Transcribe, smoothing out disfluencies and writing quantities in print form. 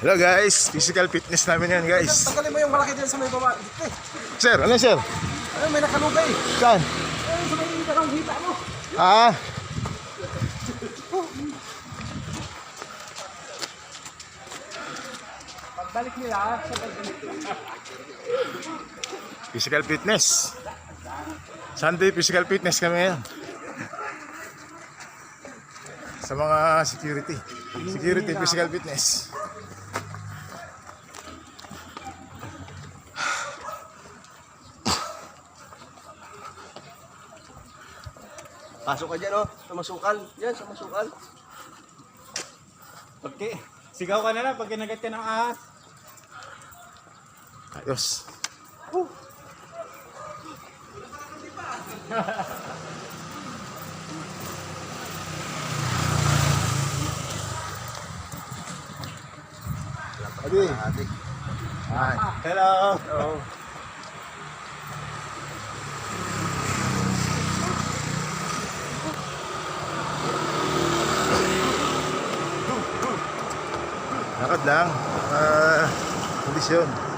Hello guys, physical fitness namin yan guys. Tanggalin mo yung malaki dyan sa may baba. Sir, ano sir? Ano, may nakalugay. Saan? Ay, sa may dalawang hita mo. Ah, Pagbalik nila, sa pagbalik nila. physical fitness. Sunday physical fitness kami ngayon. Sa mga security. Security physical fitness. Pasok ka dyan, oh. Sa masukal. Yan, sa masukal. Okay. Sigaw ka na lang pag kinagat ka ng ahas. Ayos. Adi. Hi. Hello. Hello. Lakad lang. Kondisyon.